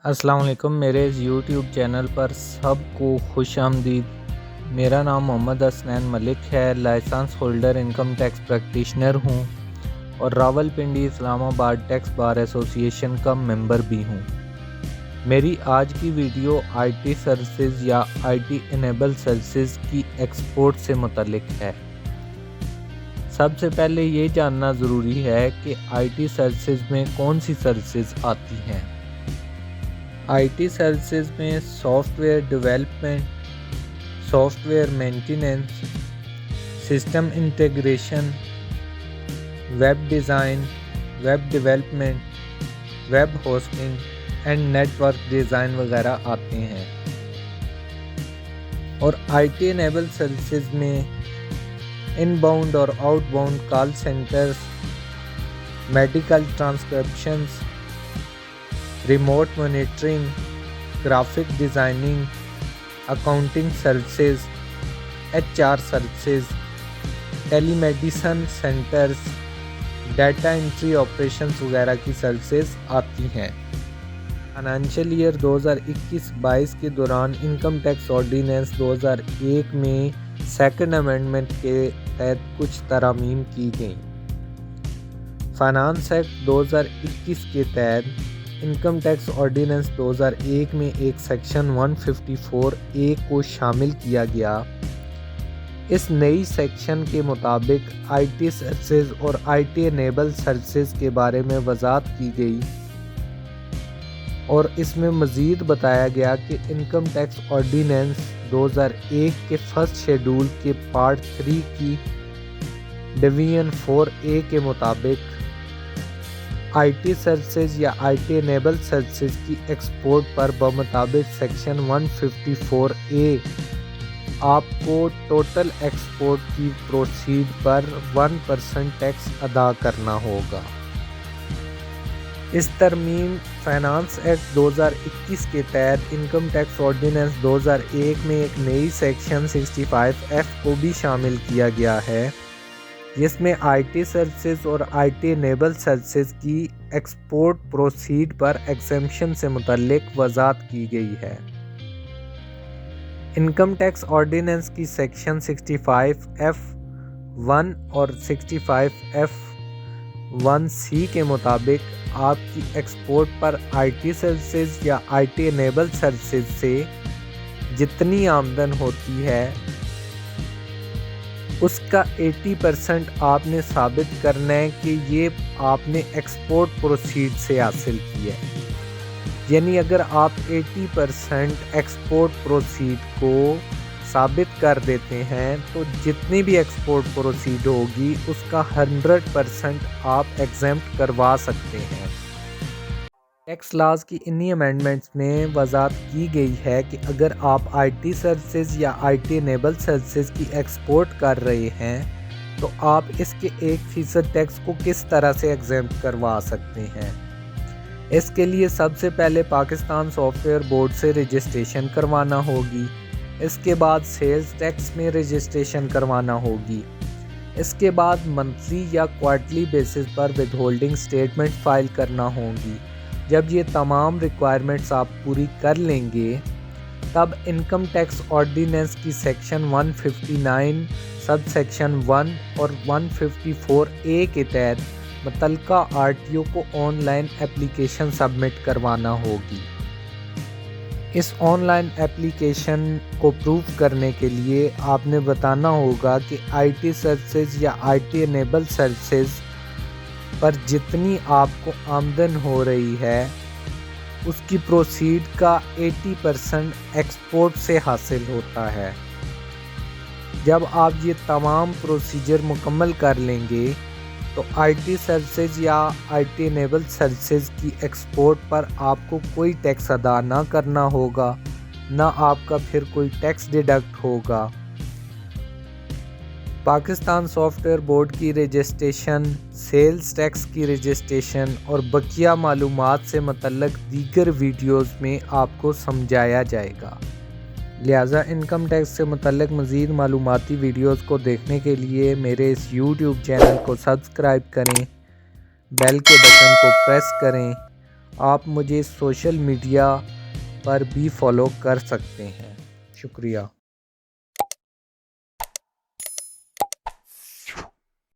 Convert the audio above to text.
السلام علیکم، میرے اس یوٹیوب چینل پر سب کو خوش آمدید۔ میرا نام محمد حسنین ملک ہے، license holder income tax practitioner ہوں اور راولپنڈی اسلام آباد ٹیکس بار ایسوسی ایشن کا ممبر بھی ہوں۔ میری آج کی ویڈیو آئی ٹی سروسز یا آئی ٹی انیبل سروسز کی ایکسپورٹ سے متعلق ہے۔ سب سے پہلے یہ جاننا ضروری ہے کہ آئی ٹی سروسز میں کون سی سروسز آتی ہیں۔ آئی ٹی سروسز میں software development, software maintenance, system integration, web design, web development, web hosting and network design وغیرہ آتے ہیں۔ اور آئی ٹی انیبل سروسز میں ان باؤنڈ اور outbound call centres, medical transcriptions, remote monitoring, graphic designing, accounting services, H R services, telemedicine centres, data entry operations وغیرہ کی services آتی ہیں۔ فائنانشیل ایئر 2021-22 کے دوران انکم ٹیکس آرڈیننس 2001 میں second amendment کے تحت کچھ ترامیم کی گئیں۔ فائنانس ایکٹ 2021 کے تحت انکم ٹیکس آرڈیننس 2001 میں ایک سیکشن 154A کو شامل کیا گیا۔ اس نئی سیکشن کے مطابق آئی ٹی سروسز اور آئی ٹی انیبل سروسز کے بارے میں وضاحت کی گئی اور اس میں مزید بتایا گیا کہ انکم ٹیکس آرڈیننس 2001 کے فرسٹ شیڈول کے پارٹ 3 کی ڈویژن 4A کے مطابق آئی ٹی سروسز یا آئی ٹی انیبل سروسز کی ایکسپورٹ پر بمطابق سیکشن 154A آپ کو ٹوٹل ایکسپورٹ کی پروسیڈ پر 1% ٹیکس ادا کرنا ہوگا۔ اس ترمیم فائنانس ایکٹ 2021 کے تحت انکم ٹیکس آرڈیننس 2001 میں ایک نئی سیکشن 65F کو بھی شامل کیا گیا ہے، جس میں آئی ٹی سروسز اور آئی ٹی انیبل سروسز کی ایکسپورٹ پروسیڈ پر ایگزیمپشن سے متعلق وضاحت کی گئی ہے۔ انکم ٹیکس آرڈیننس کی سیکشن 65F1 اور 65F1C کے مطابق آپ کی ایکسپورٹ پر آئی ٹی سروسز یا آئی ٹی انیبل سروسز سے جتنی آمدن ہوتی ہے اس کا 80% آپ نے ثابت کرنا ہے کہ یہ آپ نے ایکسپورٹ پروسیڈ سے حاصل کی ہے۔ یعنی اگر آپ 80% ایکسپورٹ پروسیڈ کو ثابت کر دیتے ہیں تو جتنی بھی ایکسپورٹ پروسیڈ ہوگی اس کا 100% آپ ایگزیمپٹ کروا سکتے ہیں۔ ٹیکس لاز کی انہی امینڈمنٹس میں وضاحت کی گئی ہے کہ اگر آپ آئی ٹی سروسز یا آئی ٹی انیبل سروسز کی ایکسپورٹ کر رہے ہیں تو آپ اس کے 1% ٹیکس کو کس طرح سے ایگزیمپٹ کروا سکتے ہیں۔ اس کے لیے سب سے پہلے پاکستان سافٹ ویئر بورڈ سے رجسٹریشن کروانا ہوگی، اس کے بعد سیلز ٹیکس میں رجسٹریشن کروانا ہوگی، اس کے بعد منتھلی یا quarterly basis per with holding statement file کرنا ہوگی۔ جب یہ تمام ریکوائرمنٹس آپ پوری کر لیں گے تب انکم ٹیکس آرڈیننس کی سیکشن 159 سب سیکشن 1 اور 154A کے تحت متعلقہ RTO کو آن لائن اپلیکیشن سبمٹ کروانا ہوگی۔ اس آن لائن اپلیکیشن کو پروف کرنے کے لیے آپ نے بتانا ہوگا کہ آئی ٹی سروسز یا آئی ٹی انیبل سروسز پر جتنی آپ کو آمدن ہو رہی ہے اس کی پروسیڈ کا 80% ایکسپورٹ سے حاصل ہوتا ہے۔ جب آپ یہ تمام پروسیجر مکمل کر لیں گے تو آئی ٹی سروسز یا آئی ٹی انیبل سروسز کی ایکسپورٹ پر آپ کو کوئی ٹیکس ادا نہ کرنا ہوگا، نہ آپ کا پھر کوئی ٹیکس ڈیڈکٹ ہوگا۔ پاکستان سافٹ ویئر بورڈ کی رجسٹریشن، سیلز ٹیکس کی رجسٹریشن اور بقیہ معلومات سے متعلق دیگر ویڈیوز میں آپ کو سمجھایا جائے گا، لہٰذا انکم ٹیکس سے متعلق مزید معلوماتی ویڈیوز کو دیکھنے کے لیے میرے اس یوٹیوب چینل کو سبسکرائب کریں، بیل کے بٹن کو پریس کریں آپ مجھے سوشل میڈیا پر بھی فالو کر سکتے ہیں۔ شکریہ۔